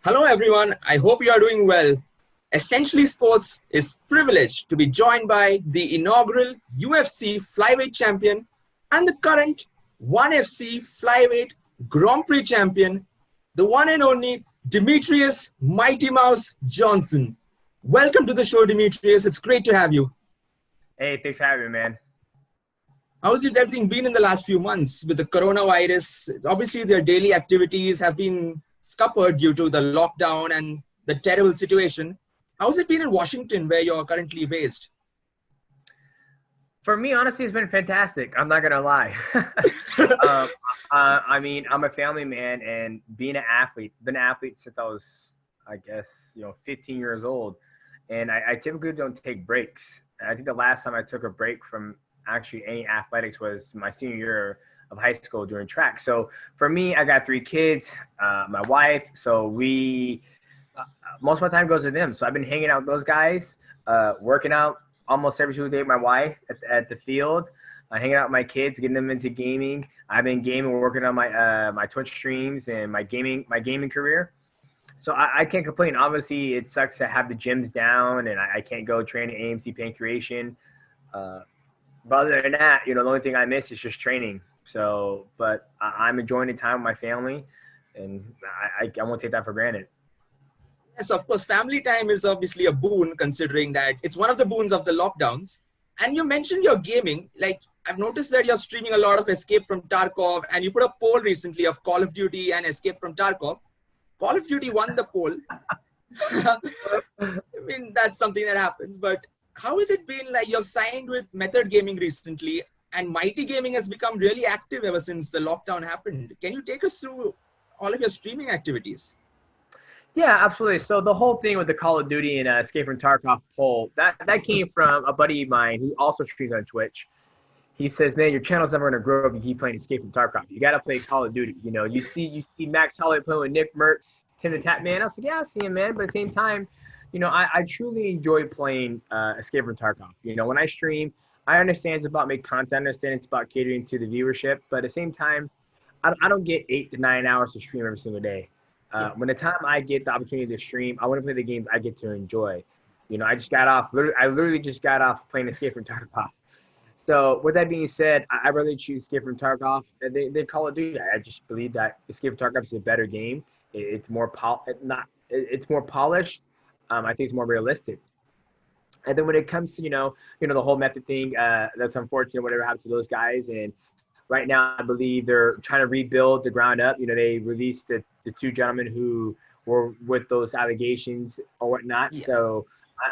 Hello, everyone. I hope you are doing well. Essentially Sports is privileged to be joined by the inaugural UFC Flyweight champion and the current 1FC Flyweight Grand Prix champion, the one and only Demetrious Mighty Mouse Johnson. Welcome to the show, Demetrious. It's great to have you. Hey, thanks for having me, man. How's everything been in the last few months with the coronavirus? Obviously, their daily activities have been scuppered due to the lockdown and the terrible situation. How's it been in Washington, where you're currently based? For me, honestly, it's been fantastic. I'm not gonna lie. I'm a family man, and being an athlete, been an athlete since I was, 15 years old, and I typically don't take breaks. I think the last time I took a break from actually any athletics was my senior year of high school during track. So for me, I got 3 kids, my wife. So most of my time goes to them. So I've been hanging out with those guys, working out almost every single day with my wife at the field, hanging out with my kids, getting them into gaming. I've been gaming, working on my Twitch streams and my gaming career. So I can't complain. Obviously, it sucks to have the gyms down and I can't go train at AMC Pain Creation. But other than that, the only thing I miss is just training. So, but I'm enjoying the time with my family, and I won't take that for granted. Yes, of course, family time is obviously a boon, considering that it's one of the boons of the lockdowns. And you mentioned your gaming. Like, I've noticed that you're streaming a lot of Escape from Tarkov, and you put a poll recently of Call of Duty and Escape from Tarkov. Call of Duty won the poll. I mean, that's something that happens. But how has it been? Like, you've signed with Method Gaming recently, and Mighty Gaming has become really active ever since the lockdown happened. Can you take us through all of your streaming activities? Yeah, absolutely. So the whole thing with the Call of Duty and Escape from Tarkov poll, that came from a buddy of mine who also streams on Twitch. He says, "Man, your channel's never gonna grow if you keep playing Escape from Tarkov. You gotta play Call of Duty. You see Max Holloway playing with Nick Mertz, Tim the Tap Man." I was like, "Yeah, I see him, man." But at the same time, I truly enjoy playing Escape from Tarkov. When I stream, I understand it's about making content. I understand it's about catering to the viewership. But at the same time, I don't get 8 to 9 hours to stream every single day. When the time I get the opportunity to stream, I want to play the games I get to enjoy. I just got off. I literally just got off playing Escape from Tarkov. So with that being said, I really choose Escape from Tarkov. They Call of Duty. I just believe that Escape from Tarkov is a better game. It's more it's more polished. I think it's more realistic. And then when it comes to the whole method thing, that's unfortunate. Whatever happened to those guys, and right now I believe they're trying to rebuild the ground up. They released the 2 gentlemen who were with those allegations or whatnot. Yeah. So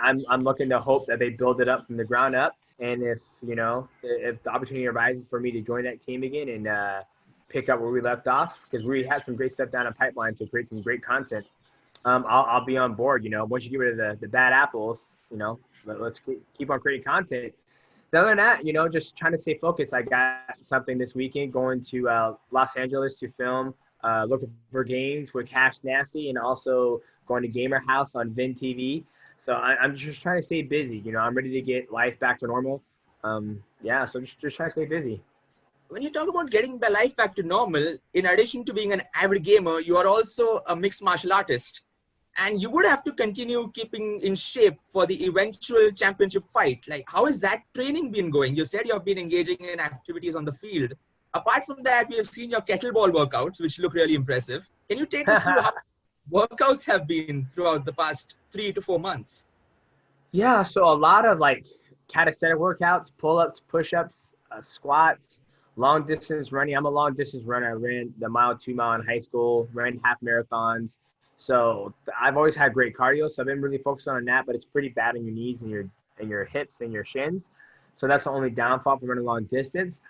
I'm looking to hope that they build it up from the ground up. And if the opportunity arises for me to join that team again and pick up where we left off, because we had some great stuff down in pipeline to create some great content, I'll be on board. Once you get rid of the bad apples, let's keep on creating content. Other than that, just trying to stay focused. I got something this weekend going to Los Angeles to film, looking for games with Cash Nasty, and also going to Gamer House on Vin TV. So I'm just trying to stay busy. I'm ready to get life back to normal. So just trying to stay busy. When you talk about getting the life back to normal, in addition to being an avid gamer, you are also a mixed martial artist. And you would have to continue keeping in shape for the eventual championship fight. Like, how has that training been going? You said you've been engaging in activities on the field. Apart from that, we have seen your kettlebell workouts, which look really impressive. Can you take us through how workouts have been throughout the past 3 to 4 months? Yeah, so a lot of calisthenic workouts, pull-ups, push-ups, squats, long distance running. I'm a long distance runner. I ran the mile, 2 mile in high school, ran half marathons. So I've always had great cardio. So I've been really focused on that, but it's pretty bad on your knees and your hips and your shins. So that's the only downfall from running long distance.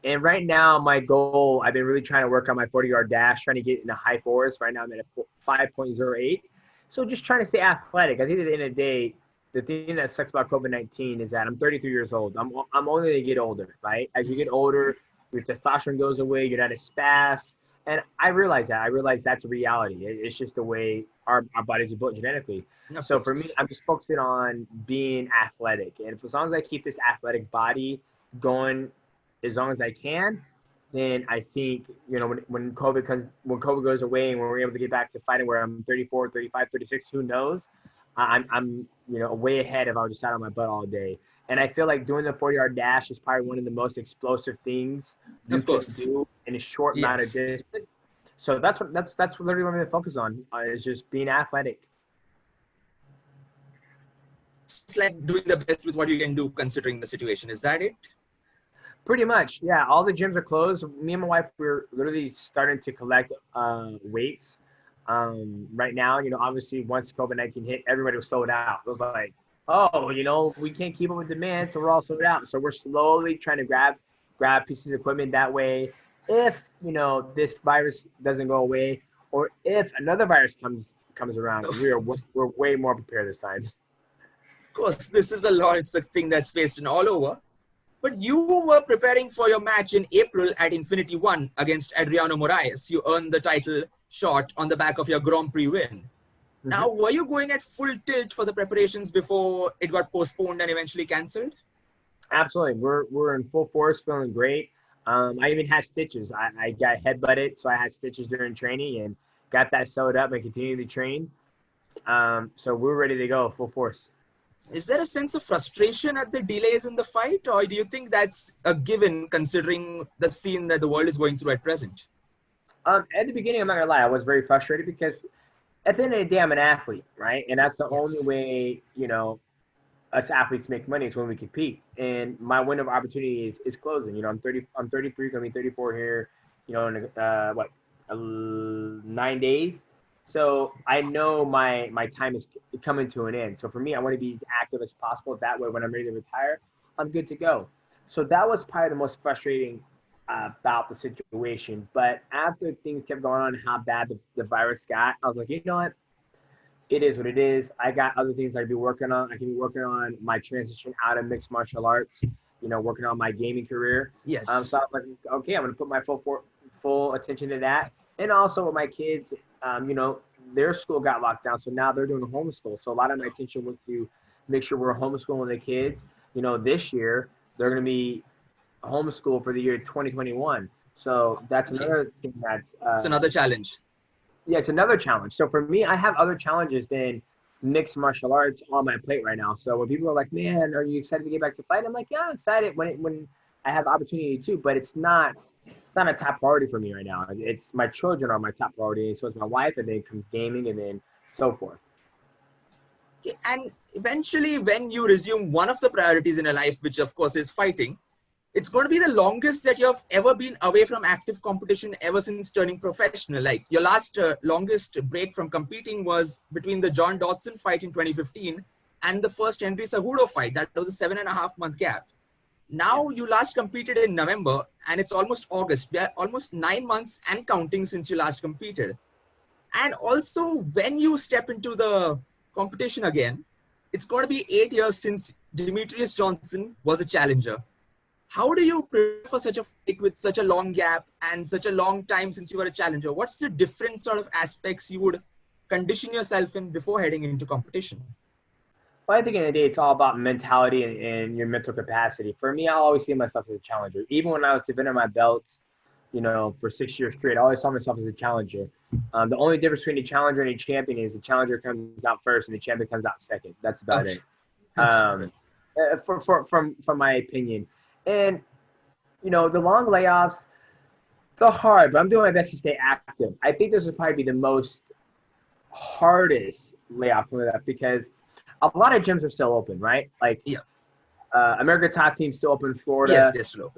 And right now, my goal, I've been really trying to work on my 40-yard dash, trying to get in the high fours. Right now, I'm at a 5.08. So just trying to stay athletic. I think at the end of the day, the thing that sucks about COVID-19 is that I'm 33 years old. I'm only going to get older, right? As you get older, your testosterone goes away. You're not as fast. And I realize that. I realize that's a reality. It's just the way our bodies are built genetically. So for me, I'm just focusing on being athletic. And as long as I keep this athletic body going as long as I can, then I think, when COVID goes away and when we're able to get back to fighting where I'm 34, 35, 36, who knows? I'm way ahead if I would just sat on my butt all day. And I feel like doing the 40-yard dash is probably one of the most explosive things you Of can course. do in a short amount of Yes. distance. So that's literally what I'm going to focus on, is just being athletic. It's like doing the best with what you can do considering the situation. Is that it? Pretty much, yeah. All the gyms are closed. Me and my wife, we're literally starting to collect weights. Right now, obviously once COVID-19 hit, everybody was sold out. It was like, oh, we can't keep up with demand, so we're all sold out. So we're slowly trying to grab pieces of equipment that way. If this virus doesn't go away, or if another virus comes around, we're way more prepared this time. Of course, this is a lot. It's the thing that's faced in all over. But you were preparing for your match in April at Infinity One against Adriano Moraes. You earned the title shot on the back of your Grand Prix win. Now, were you going at full tilt for the preparations before it got postponed and eventually cancelled? Absolutely. We're in full force, feeling great. I even had stitches. I got headbutted, so I had stitches during training and got that sewed up and continued to train. So we're ready to go, full force. Is there a sense of frustration at the delays in the fight, or do you think that's a given considering the scene that the world is going through at present? At the beginning, I'm not gonna lie, I was very frustrated because at the end of the day, I'm an athlete, right? And that's the only Yes. way, us athletes make money is when we compete. And my window of opportunity is closing. I'm 33, gonna be 34 here, in 9 days. So I know my time is coming to an end. So for me, I want to be as active as possible. That way, when I'm ready to retire, I'm good to go. So that was probably the most frustrating about the situation. But after things kept going on, how bad the virus got, I was like, you know what? It is what it is. I got other things I can be working on. I can be working on my transition out of mixed martial arts, working on my gaming career. Yes. So I was like, okay, I'm going to put my full attention to that. And also with my kids, their school got locked down. So now they're doing homeschool. So a lot of my attention went to make sure we're homeschooling the kids. This year, they're going to be homeschooled for the year 2021. So that's Okay. another thing that's It's another challenge. yeah, it's another challenge. So for me, I have other challenges than mixed martial arts on my plate right now. So when people are like, "Man, are you excited to get back to fight?" I'm like, "Yeah, I'm excited when I have the opportunity to." But it's not a top priority for me right now. It's my children are my top priority. So it's my wife, and then comes gaming, and then so forth. Okay. And eventually, when you resume one of the priorities in your life, which of course is fighting, it's going to be the longest that you've ever been away from active competition ever since turning professional. Like your last longest break from competing was between the John Dodson fight in 2015 and the first Henry Cejudo fight. That was a 7.5 month gap. Now you last competed in November and it's almost August. We are almost 9 months and counting since you last competed. And also when you step into the competition again, it's going to be 8 years since Demetrious Johnson was a challenger. How do you prepare for such a fight with such a long gap and such a long time since you were a challenger? What's the different sort of aspects you would condition yourself in before heading into competition? Well, I think in the day, it's all about mentality and your mental capacity. For me, I always see myself as a challenger. Even when I was defending my belts, for 6 years straight, I always saw myself as a challenger. The only difference between a challenger and a champion is the challenger comes out first and the champion comes out second. That's about Okay. it. That's Um, from my opinion. And the long layoffs, they're hard, but I'm doing my best to stay active. I think this would probably be the most hardest layoff coming up because a lot of gyms are still open, right? Like yeah. America Top Team's still open in Yes, Florida. yes, slow.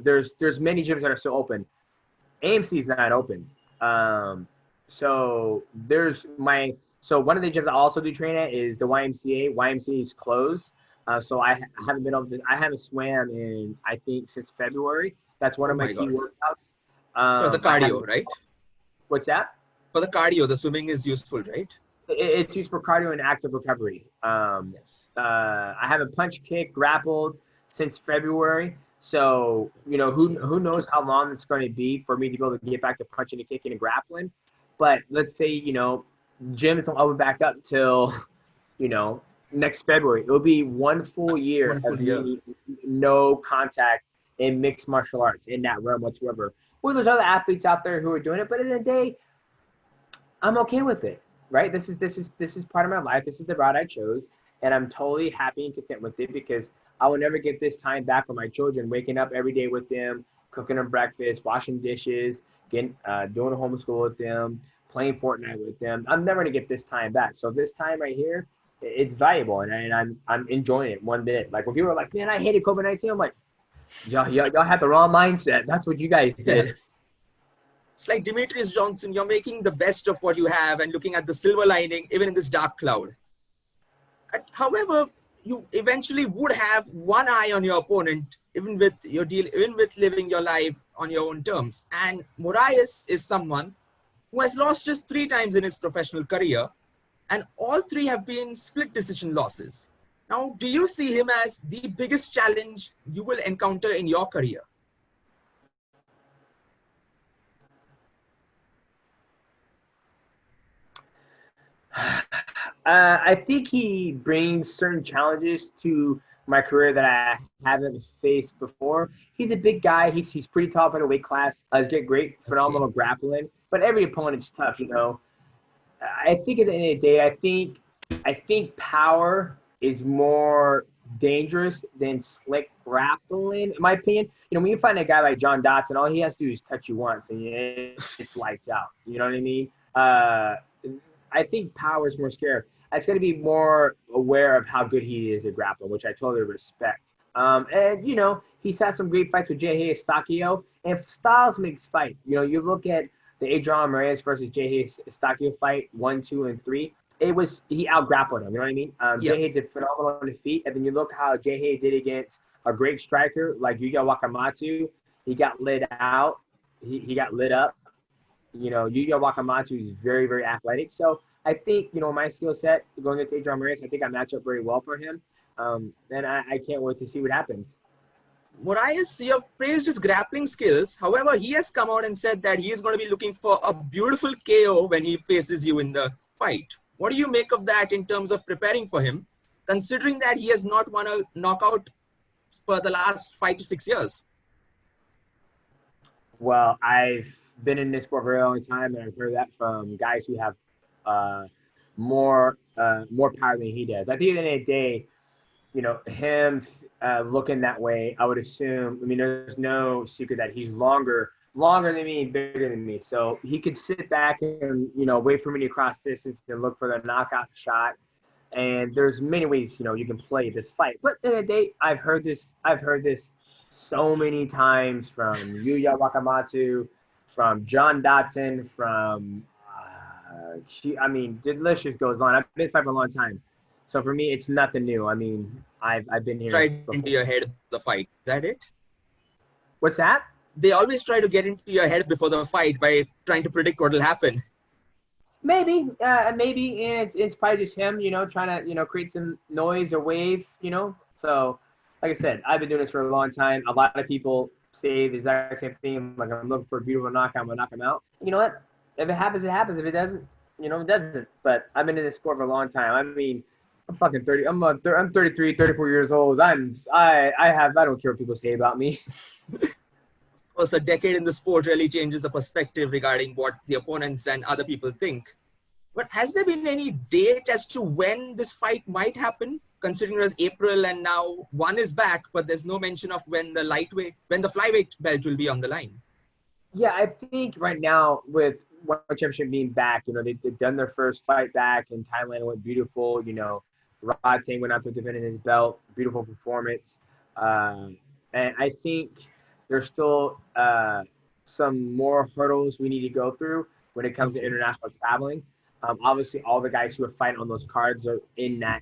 There's many gyms that are still open. AMC is not open. So so one of the gyms I also do train at is the YMCA. YMCA is closed. So I haven't been able to. I haven't swam in I think since February. That's one Oh of my my key God. workouts. For the cardio, right? What's that? For the cardio, the swimming is useful, right? It's used for cardio and active recovery. Yes. I haven't punch kicked, grappled since February. So who knows how long it's going to be for me to be able to get back to punching and kicking and grappling. But let's say gyms don't open back up till next February. It'll be one full year One of full year. me no contact in mixed martial arts in that realm whatsoever. Well, there's other athletes out there who are doing it, but at the end of the day, I'm okay with it, right? This is part of my life. This is the route I chose, and I'm totally happy and content with it because I will never get this time back for my children. Waking up every day with them, cooking them breakfast, washing dishes, getting doing homeschool with them, playing Fortnite with them. I'm never gonna get this time back. So this time right here, it's valuable, and I'm enjoying it one bit. Like when people are like, "Man, I hated COVID-19," I'm like, y'all had the wrong mindset. That's what you guys did. Yes. It's like Demetrious Johnson, you're making the best of what you have and looking at the silver lining even in this dark cloud. However, you eventually would have one eye on your opponent, even with living your life on your own terms. And Moraes is someone who has lost just 3 times in his professional career, and all 3 have been split decision losses. Now, do you see him as the biggest challenge you will encounter in your career? I think he brings certain challenges to my career that I haven't faced before. He's a big guy. He's pretty tough in a weight class. He's got great, phenomenal grappling. But every opponent's tough, you know. I think at the end of the day, I think power is more dangerous than slick grappling, in my opinion. You know, when you find a guy like John Dotson, all he has to do is touch you once, and it's lights out. You know what I mean? I think power is more scary. It's going to be more aware of how good he is at grappling, which I totally respect. And, you know, he's had some great fights with J. Eustaquio, and styles makes fight. You know, you look at the Adrian Moraes versus J. Eustaquio fight 1, 2, and 3. He out-grappled him, you know what I mean? J. did phenomenal on the feet, and then you look how J. did against a great striker like Yuya Wakamatsu. He got lit out. He got lit up. You know, Yuya Wakamatsu is very, very athletic. So I think, you know, my skill set going against Adrian Moraes, I think I match up very well for him. And I can't wait to see what happens. Moraes, you have praised his grappling skills. However, he has come out and said that he is going to be looking for a beautiful KO when he faces you in the fight. What do you make of that in terms of preparing for him, considering that he has not won a knockout for the last 5 to 6 years? Well, I've been in this sport for a very long time, and I've heard that from guys who have more power than he does. I think at the end of the day, you know, him looking that way, I would assume, I mean, there's no secret that he's longer than me and bigger than me. So he could sit back and, you know, wait for me to cross distance and look for the knockout shot. And there's many ways, you know, you can play this fight. But at the end of the day, I've heard this so many times from Yuya Wakamatsu, from John Dotson, from the list just goes on. I've been fighting for a long time. So for me, it's nothing new. I mean, I've been here. Right into your head the fight. Is that it? What's that? They always try to get into your head before the fight by trying to predict what will happen. Maybe, and it's probably just him, you know, trying to, you know, create some noise or wave, you know. So, like I said, I've been doing this for a long time. A lot of people say the exact same thing. Like, I'm looking for a beautiful knockout, I'm gonna knock him out. You know what? If it happens, it happens. If it doesn't, you know, it doesn't. But I've been in this sport for a long time. I mean, I'm fucking 30. I'm 33, 34 years old. I don't care what people say about me. Of course, a decade in the sport really changes the perspective regarding what the opponents and other people think. But has there been any date as to when this fight might happen? Considering it was April and now one is back, but there's no mention of when the flyweight belt will be on the line. Yeah, I think right now with World Championship being back, you know, they've done their first fight back in Thailand. It went beautiful. You know, Rod Tang went out to defend his belt. Beautiful performance. And I think there's still some more hurdles we need to go through when it comes to international traveling. Obviously, all the guys who are fighting on those cards are in that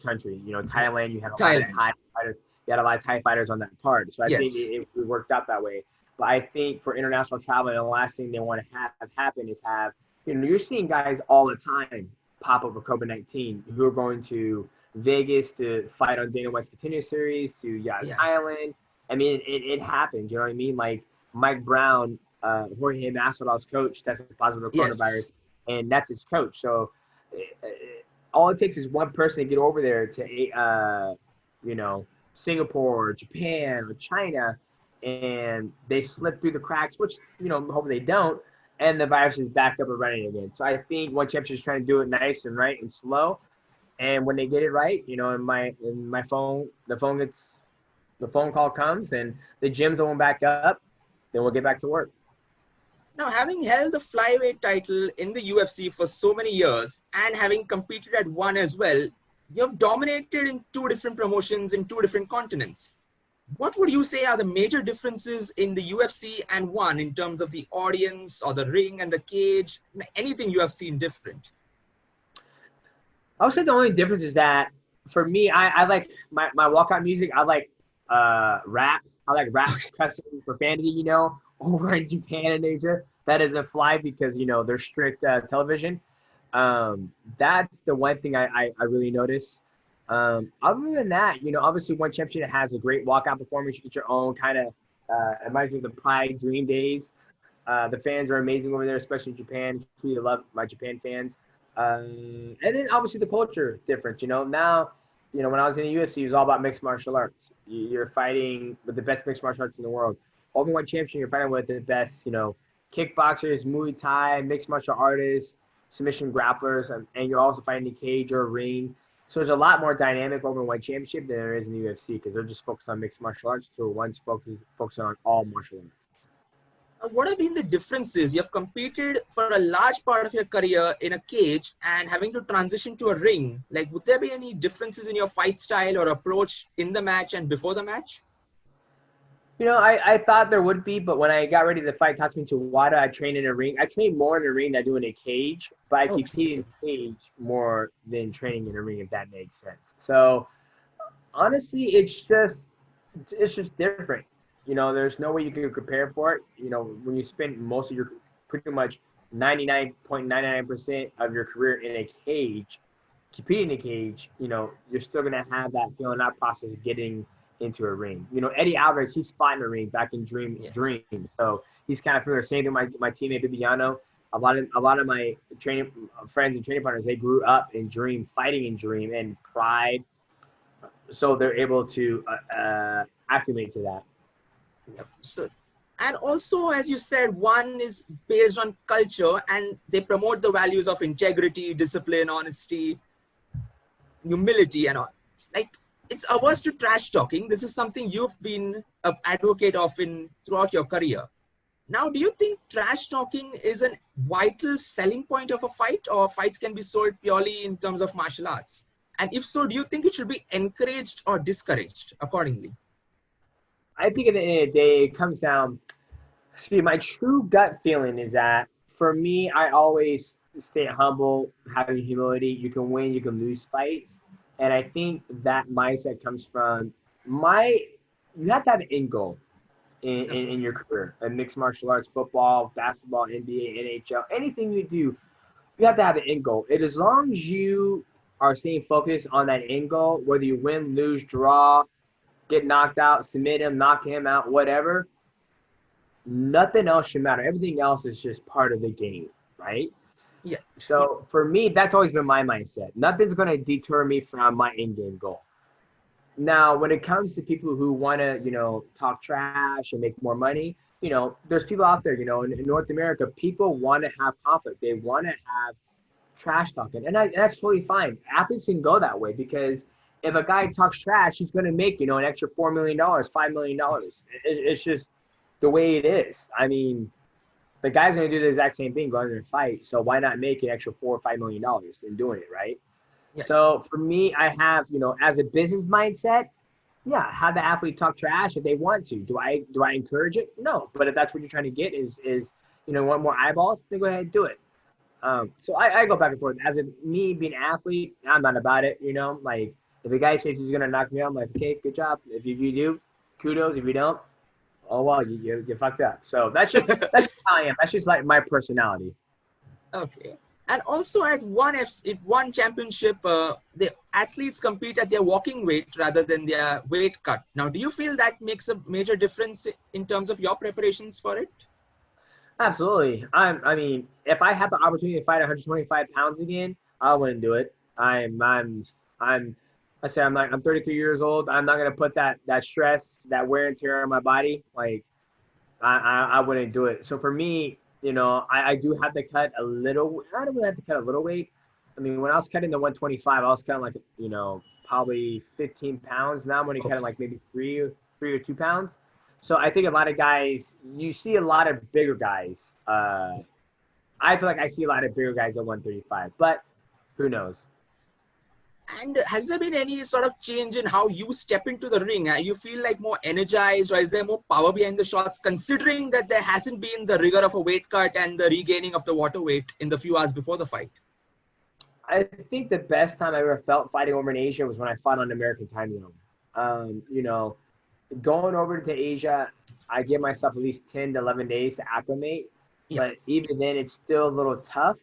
country. You know, Thailand, you had a lot of Thai fighters. You had a lot of Thai fighters on that card. So I think it worked out that way. But I think for international travel, the last thing they want to have happen is have, you know, you're seeing guys all the time pop up with COVID-19 who are going to Vegas to fight on Dana White's Contender Series, to Island. I mean, it happens. You know what I mean? Like Mike Brown, Jorge Masvidal's coach, tested positive for coronavirus, and that's his coach. So all it takes is one person to get over there to, you know, Singapore or Japan or China, and they slip through the cracks, which, hopefully they don't, and the virus is back up and running again. So I think One Championship is trying to do it nice and right and slow. And when they get it right, in my phone, the phone call comes and the gyms open back up, then we'll get back to work. Now, having held the flyweight title in the UFC for so many years and having competed at one as well, you have dominated in two different promotions in two different continents. What would you say are the major differences in the UFC and one in terms of the audience or the ring and the cage? Anything you have seen different? I would say the only difference is that for me, I like my walkout music. I like rap. I like rap cussing, profanity, over in Japan and Asia. That doesn't fly because, they're strict television. That's the one thing I really notice. Other than that, obviously One Championship has a great walkout performance. You get your own kind of, it reminds me of the Prix Dream Days. The fans are amazing over there, especially in Japan. Truly love my Japan fans. And then obviously the culture difference, now, when I was in the UFC, it was all about mixed martial arts. You're fighting with the best mixed martial arts in the world. Over One Championship, you're fighting with the best, kickboxers, Muay Thai, mixed martial artists, submission grapplers, and you're also fighting in a cage or a ring. So there's a lot more dynamic over One Championship than there is in the UFC because they're just focused on mixed martial arts. So one's focused on all martial arts. What have been the differences? You have competed for a large part of your career in a cage and having to transition to a ring. Like, would there be any differences in your fight style or approach in the match and before the match? I thought there would be, but when I got ready to fight Tatsumi Wada, I trained in a ring. I trained more in a ring than I do in a cage, but I compete in a cage more than training in a ring, if that makes sense. So, honestly, it's just different. There's no way you can prepare for it. When you spend most of your pretty much 99.99% of your career in a cage, competing in a cage, you're still going to have that feeling, that process of getting into a ring. Eddie Alvarez, he's fought in a ring back in Dream. So he's kind of familiar. Same thing with my teammate Bibiano. A lot of my training friends and training partners, they grew up in Dream, fighting in Dream and Pride. So they're able to acclimate to that. Yep. So, and also, as you said, one is based on culture and they promote the values of integrity, discipline, honesty, humility, and all. Like, it's averse to trash talking. This is something you've been an advocate of throughout your career. Now, do you think trash talking is a vital selling point of a fight, or fights can be sold purely in terms of martial arts? And if so, do you think it should be encouraged or discouraged accordingly? I think at the end of the day, it comes down, my true gut feeling is that for me, I always stay humble, having humility. You can win, you can lose fights. And I think that mindset comes from you have to have an end goal in your career. In mixed martial arts, football, basketball, NBA, NHL, anything you do, you have to have an end goal. And as long as you are staying focused on that end goal, whether you win, lose, draw, get knocked out, submit him, knock him out, whatever, nothing else should matter. Everything else is just part of the game, right? Yeah. So for me, that's always been my mindset. Nothing's going to deter me from my end-game goal. Now, when it comes to people who want to, talk trash and make more money, there's people out there, in North America, people want to have conflict. They want to have trash talking. And that's totally fine. Athletes can go that way because if a guy talks trash, he's going to make, an extra $4 million, $5 million. It's just the way it is. I mean, the guy's going to do the exact same thing, go in there and fight. So why not make an extra $4 or $5 million in doing it, right? Yeah. So for me, I have, as a business mindset, have the athlete talk trash if they want to. Do I encourage it? No. But if that's what you're trying to get is want more eyeballs, then go ahead and do it. So I go back and forth. As me being an athlete, I'm not about it, like if a guy says he's going to knock me out, I'm like, okay, good job. If you do, kudos. If you don't, oh, well, you fucked up. So that's just how I am. That's just like my personality. Okay. And also at one championship, the athletes compete at their walking weight rather than their weight cut. Now, do you feel that makes a major difference in terms of your preparations for it? Absolutely. I mean, if I had the opportunity to fight 125 pounds again, I wouldn't do it. I'm I say I'm 33 years old. I'm not gonna put that stress, that wear and tear on my body. Like I wouldn't do it. So for me, I do have to cut a little. I don't really have to cut a little weight. I mean, when I was cutting the 125, I was cutting like probably 15 pounds. Now I'm only cutting Okay. like maybe three or 2 pounds. So I think a lot of guys, you see a lot of bigger guys. I feel like I see a lot of bigger guys at 135, but who knows? And has there been any sort of change in how you step into the ring? You feel like more energized, or is there more power behind the shots, considering that there hasn't been the rigor of a weight cut and the regaining of the water weight in the few hours before the fight? I think the best time I ever felt fighting over in Asia was when I fought on American time zone. Going over to Asia, I give myself at least 10 to 11 days to acclimate. Yeah. But even then, it's still a little tough.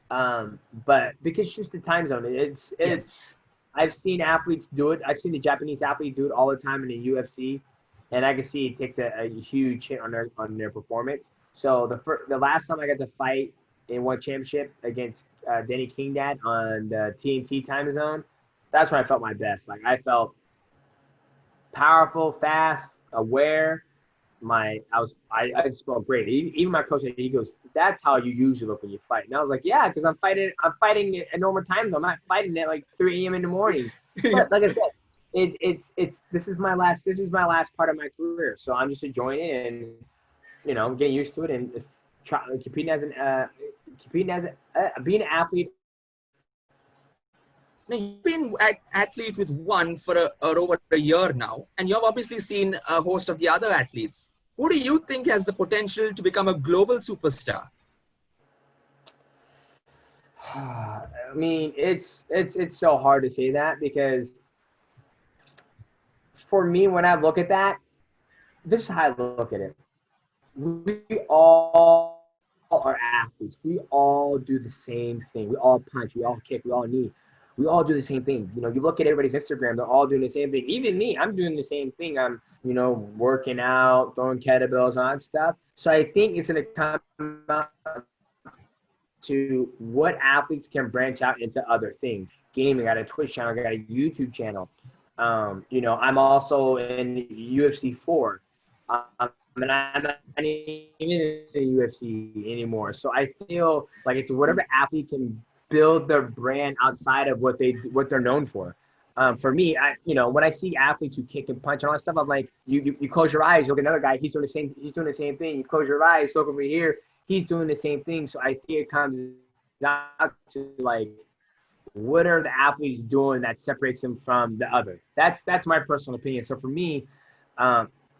But because it's just the time zone, it's. Yes. I've seen athletes do it. I've seen the Japanese athletes do it all the time in the UFC, and I can see it takes a huge hit on their performance. So the last time I got to fight in one championship against Denny Kingdad on the TNT time zone, that's when I felt my best. Like I felt powerful, fast, aware. I just felt great. Even my coach, he goes, "That's how you usually look when you fight." And I was like, "Yeah, because I'm fighting at normal times. I'm not fighting at like 3 a.m. in the morning." But like I said, it's this is my last part of my career, so I'm just enjoying it and getting used to it and try competing as being an athlete. Now, you've been an athlete with one for over a year now, and you've obviously seen a host of the other athletes. Who do you think has the potential to become a global superstar? I mean, it's so hard to say that because for me, when I look at that, this is how I look at it. We all are athletes. We all do the same thing. We all punch. We all kick. We all knee. We all do the same thing. You look at everybody's Instagram. They're all doing the same thing. Even me, I'm doing the same thing. I'm, working out, throwing kettlebells, all that stuff. So I think it's going to come out to what athletes can branch out into other things. Gaming, I got a Twitch channel, I got a YouTube channel. I'm also in UFC 4. And I'm not even in the UFC anymore. So I feel like it's whatever athlete can build their brand outside of what they're known for. For me, when I see athletes who kick and punch and all that stuff, I'm like, you close your eyes, look at another guy, he's doing the same thing. You close your eyes, look over here, he's doing the same thing. So I think it comes down to like, what are the athletes doing that separates them from the other? That's my personal opinion. So for me,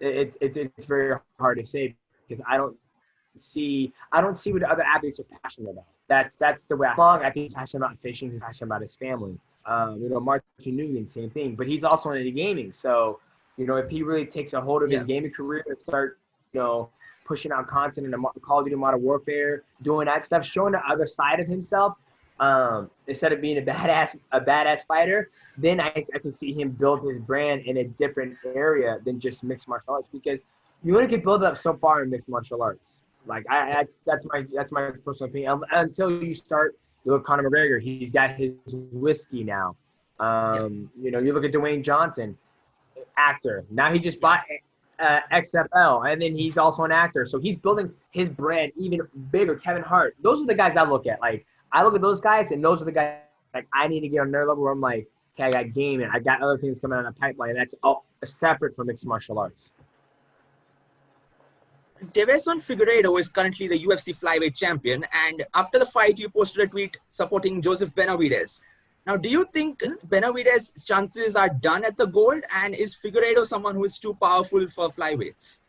it's very hard to say because I don't see what the other athletes are passionate about. That's the way I think he's passionate about fishing. He's passionate about his family. Martin Nguyen, same thing, but he's also into gaming. So, if he really takes a hold of his gaming career and start, pushing out content in the Call of Duty Modern Warfare, doing that stuff, showing the other side of himself, instead of being a badass fighter, then I can see him build his brand in a different area than just mixed martial arts, because you only can build up so far in mixed martial arts. Like that's my personal opinion. Until you start, you look at Conor McGregor, he's got his whiskey now. Yeah. You look at Dwayne Johnson, actor. Now he just bought XFL, and then he's also an actor. So he's building his brand even bigger. Kevin Hart. Those are the guys I look at. Like I look at those guys, and those are the guys like I need to get on their level where I'm like, okay, I got gaming, I got other things coming out of the pipeline. That's all separate from mixed martial arts. Deveson Figueiredo is currently the UFC Flyweight champion, and after the fight, you posted a tweet supporting Joseph Benavidez. Now, do you think Benavidez's chances are done at the gold, and is Figueiredo someone who is too powerful for flyweights?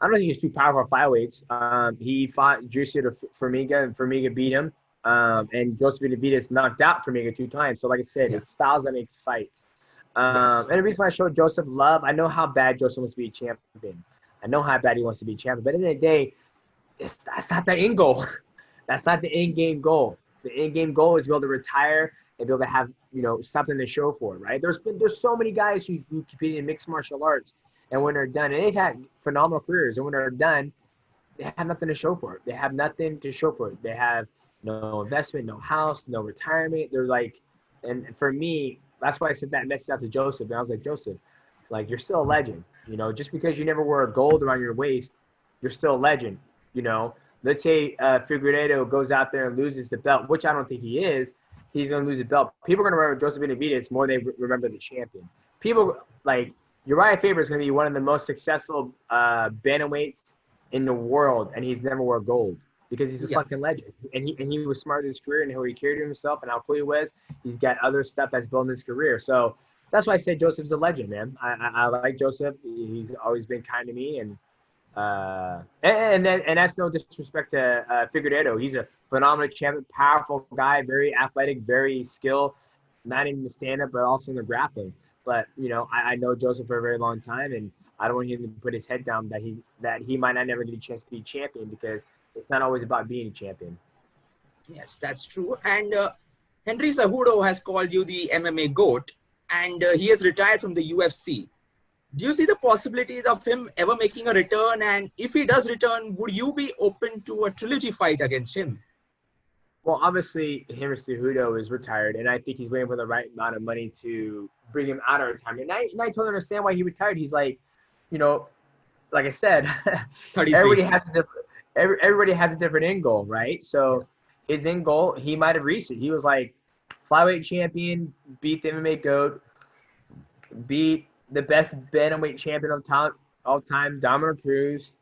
I don't think he's too powerful for flyweights. He fought Juicy Formiga, and Formiga beat him. And Joseph Benavidez knocked out Formiga 2 times. So, like I said, it's styles that makes fights. Yes. And the reason why I showed Joseph love, I know how bad Joseph wants to be a champion. I know how bad he wants to be champion. But at the end of the day, that's not the end goal. That's not the end game goal. The end game goal is to be able to retire and be able to have, something to show for, right? There's so many guys who compete in mixed martial arts, and when they're done, and they've had phenomenal careers, and when they're done, they have nothing to show for it. They have nothing to show for it. They have no investment, no house, no retirement. They're like, and for me, that's why I sent that message out to Joseph. And I was like, Joseph, like, you're still a legend. You know, just because you never wear a gold around your waist, you're still a legend. You know, let's say Figueiredo goes out there and loses the belt, which I don't think he is. He's going to lose the belt. People are going to remember Joseph Benavidez more than they remember the champion. People, like, Uriah Faber is going to be one of the most successful bantamweights in the world, and he's never wore gold because he's a fucking legend. And he was smart in his career and how he carried himself and how cool he was. He's got other stuff that's building his career. So that's why I say Joseph's a legend, man. I like Joseph. He's always been kind to me, and that's no disrespect to Figueiredo. He's a phenomenal champion, powerful guy, very athletic, very skilled, not even the stand-up, but also in the grappling. But, you know, I know Joseph for a very long time, and I don't want him to put his head down that he might not never get a chance to be champion, because it's not always about being a champion. Yes, that's true. And Henry Cejudo has called you the MMA GOAT, and he has retired from the UFC. Do you see the possibility of him ever making a return? And if he does return, would you be open to a trilogy fight against him? Well, obviously, Henry Cejudo is retired, and I think he's waiting for the right amount of money to bring him out of retirement. And I totally understand why he retired. He's like, you know, like I said, everybody has a different end goal, right? So his end goal, he might have reached it. He was like, flyweight champion, beat the MMA GOAT, beat the best bantamweight champion of all time, Dominic Cruz.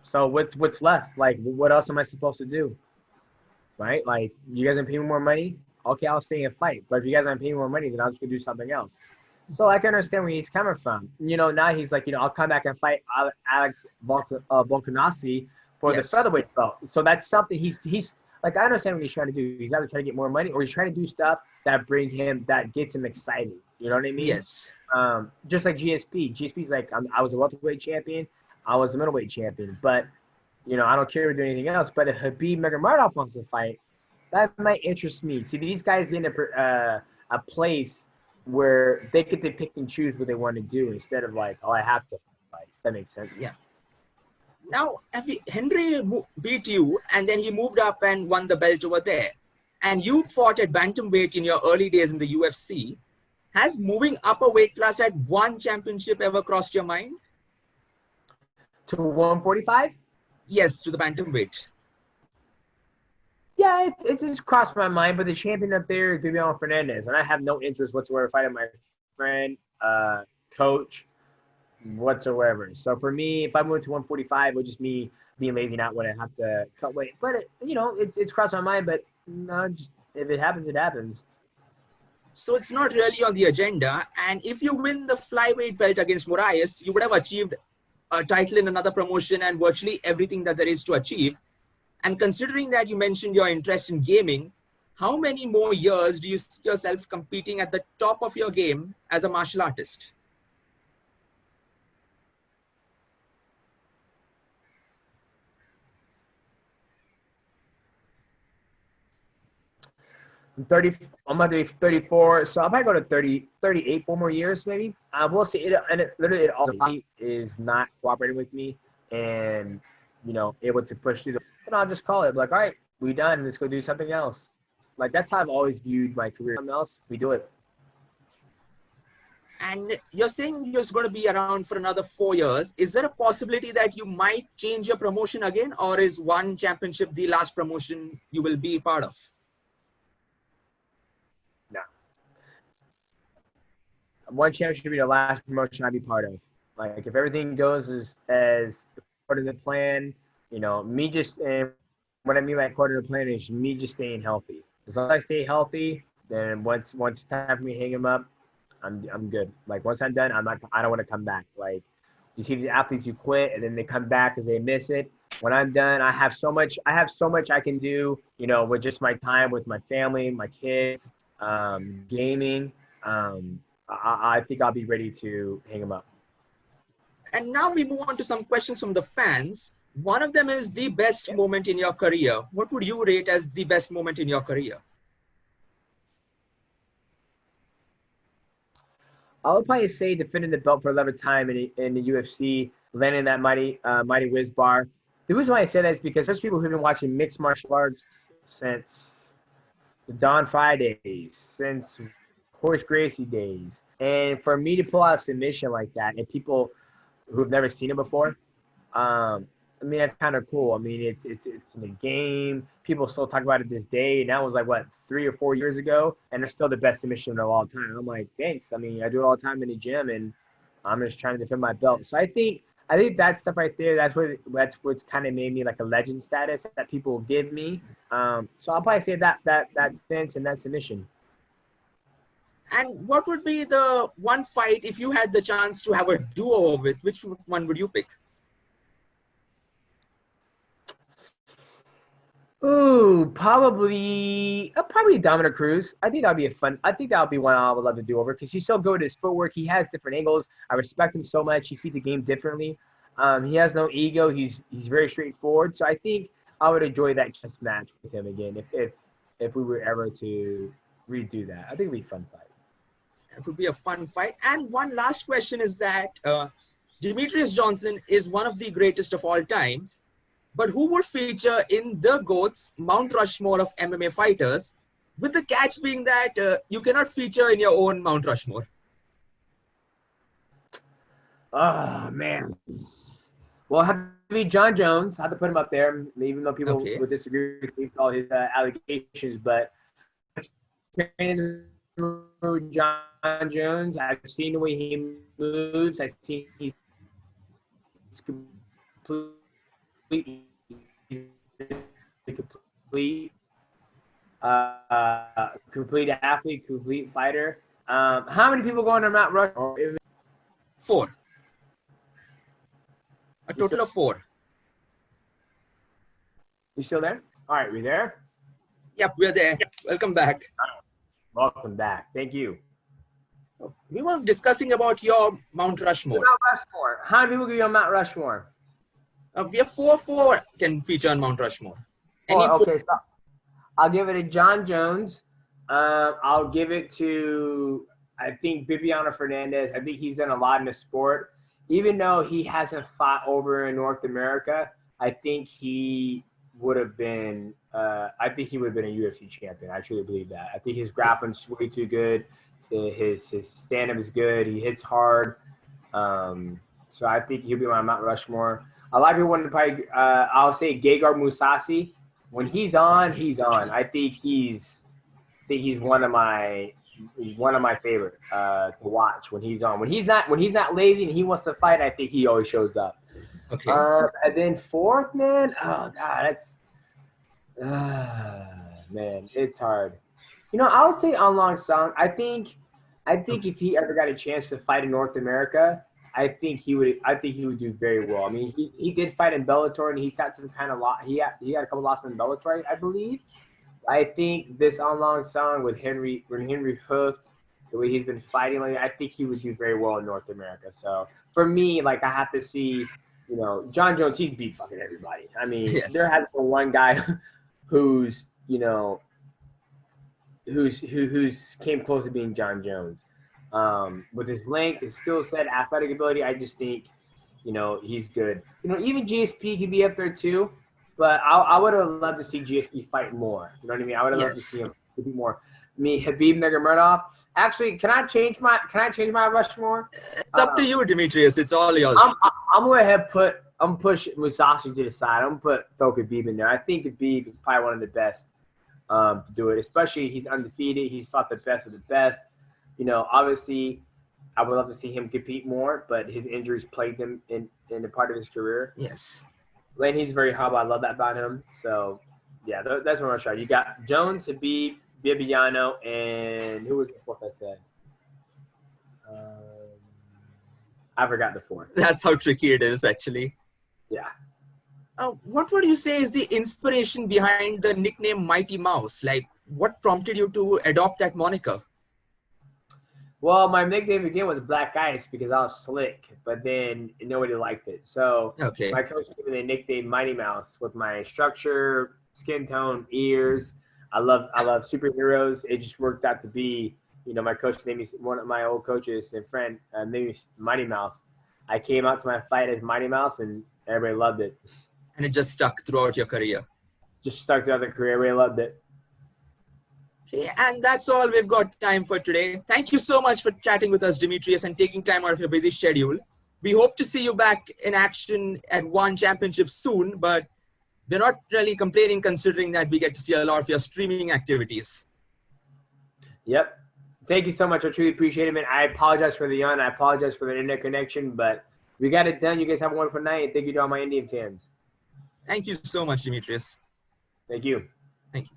So what's left? Like, what else am I supposed to do? Right? Like, you guys are paying me more money? Okay, I'll stay and fight. But if you guys aren't paying more money, then I'll just go do something else. So I can understand where he's coming from. You know, now he's like, you know, I'll come back and fight Alex Volkanovski for the featherweight belt. So that's something he's like, I understand what he's trying to do. He's either trying to get more money, or he's trying to do stuff that gets him excited. You know what I mean? Yes. Just like GSP. GSP's like, I was a welterweight champion. I was a middleweight champion. But, you know, I don't care to do anything else. But if Khabib Nurmagomedov wants to fight, that might interest me. See, these guys get in a place where they get to pick and choose what they want to do instead of like, oh, I have to fight. That makes sense. Yeah. Now, Henry beat you, and then he moved up and won the belt over there. And you fought at bantamweight in your early days in the UFC. Has moving up a weight class at one championship ever crossed your mind? To 145? Yes, to the bantamweight. Yeah, it's just crossed my mind, but the champion up there is Viviano Fernandez, and I have no interest whatsoever fighting my friend, coach, whatsoever. So for me, if I move to 145, it would just me being lazy, not when I have to cut weight. But it's crossed my mind. But no, just if it happens, it happens. So it's not really on the agenda. And if you win the flyweight belt against Moraes, you would have achieved a title in another promotion and virtually everything that there is to achieve. And considering that you mentioned your interest in gaming, how many more years do you see yourself competing at the top of your game as a martial artist? I'm going to be 34, so I'll probably go to 38, 4 more years maybe. We'll see. It all is not cooperating with me and, you know, able to push through and I'll just call it like, all right, we done. Let's go do something else. Like, that's how I've always viewed my career. Something else, we do it. And you're saying you're going to be around for another 4 years. Is there a possibility that you might change your promotion again, or is one championship the last promotion you will be part of? No. One championship will be the last promotion I'd be part of. Like, if everything goes as part of the plan, you know, and what I mean by according to the plan is me just staying healthy. As long as I stay healthy, then once it's time for me to hang him up, I'm good. Like, once I'm done, I don't want to come back. Like, you see these athletes who quit and then they come back because they miss it. When I'm done, I have so much I can do, you know, with just my time with my family, my kids, gaming. I think I'll be ready to hang them up. And now we move on to some questions from the fans. One of them is the best moment in your career. What would you rate as the best moment in your career? I would probably say defending the belt for 11th time in the UFC, landing that mighty whiz bar. The reason why I say that is because there's people who've been watching mixed martial arts since the Dawn Fridays, since Horace Gracie days. And for me to pull out a submission like that, and people who've never seen it before, I mean, that's kind of cool. I mean, it's in the game. People still talk about it this day. And that was like, what, 3 or 4 years ago? And they're still the best submission of all time. I'm like, thanks. I mean, I do it all the time in the gym, and I'm just trying to defend my belt. So I think that stuff right there, that's what's kind of made me like a legend status that people give me. So I'll probably say that defense and that submission. And what would be the one fight if you had the chance to have a duo with? Which one would you pick? Ooh, probably Dominic Cruz. I think that'd be one I would love to do over because he's so good at his footwork. He has different angles. I respect him so much. He sees the game differently. He has no ego. He's very straightforward. So I think I would enjoy that chess match with him again if we were ever to redo that. I think it'd be a fun fight. It would be a fun fight. And one last question is that Demetrious Johnson is one of the greatest of all times. But who would feature in the GOAT's Mount Rushmore of MMA fighters, with the catch being that you cannot feature in your own Mount Rushmore? Oh, man. Well, it had to be John Jones. I had to put him up there, even though people would disagree with all his allegations. But John Jones, I've seen the way he moves. I've seen he's complete athlete, complete fighter. How many people go on Mount Rushmore? 4. A total of 4. You still there? All right, we there? Yep, we're there. Welcome back. Welcome back. Thank you. We were discussing about your Mount Rushmore. Mount Rushmore. How many people go on Mount Rushmore? We have 4 can feature on Mount Rushmore. Okay, so I'll give it to John Jones. I'll give it to, I think, Bibiano Fernandez. I think he's done a lot in the sport. Even though he hasn't fought over in North America, I think he would have been a UFC champion. I truly believe that. I think his grappling's way too good. His stand-up is good. He hits hard. So I think he'll be on Mount Rushmore. A lot of people want to probably, I'll say Gegard Mousasi. When he's on, he's on. I think he's one of my favorite to watch when he's on. When he's not lazy and he wants to fight, I think he always shows up. Okay. And then 4th, man. Oh God, man, it's hard. You know, I would say Anlong Song. I think if he ever got a chance to fight in North America, I think he would do very well. I mean, he did fight in Bellator, and he's had some kind of lot. He had a couple losses in Bellator, I believe. I think this Anlong Song with Henry Hooft, the way he's been fighting, like, I think he would do very well in North America. So for me, like, I have to see, you know, John Jones. He's beat fucking everybody. I mean, yes. There hasn't been one guy who's came close to being John Jones. With his length, his skill set, athletic ability, I just think, you know, he's good. You know, even GSP could be up there too, but I would have loved to see GSP fight more. You know what I mean? I would have loved to see him be more. I mean, Khabib Nurmagomedov. Actually, can I change my Rushmore? It's up to you, Demetrious. It's all yours. I'm going to have I'm push Musashi to the side. I'm going to throw Khabib in there. I think Khabib is probably one of the best to do it, especially he's undefeated. He's fought the best of the best. You know, obviously, I would love to see him compete more, but his injuries plagued him in a part of his career. Yes. Lane, he's very humble. I love that about him. So, yeah, that's my shot. You got Jones, Khabib, Bibiano, and who was the 4th I said? I forgot the 4th. That's how tricky it is, actually. Yeah. What would you say is the inspiration behind the nickname Mighty Mouse? Like, what prompted you to adopt that moniker? Well, my nickname again was Black Ice because I was slick, but then nobody liked it. So my coach gave me the nickname Mighty Mouse with my structure, skin tone, ears. I love superheroes. It just worked out to be, you know, my coach named me, one of my old coaches and friend named me Mighty Mouse. I came out to my fight as Mighty Mouse, and everybody loved it. And it just stuck throughout your career. Just stuck throughout the career. Everybody loved it. Okay, and that's all we've got time for today. Thank you so much for chatting with us, Demetrious, and taking time out of your busy schedule. We hope to see you back in action at One Championship soon, but we're not really complaining considering that we get to see a lot of your streaming activities. Yep. Thank you so much. I truly appreciate it, man. I apologize for the yawn. I apologize for the internet connection, but we got it done. You guys have a wonderful night. Thank you to all my Indian fans. Thank you so much, Demetrious. Thank you. Thank you.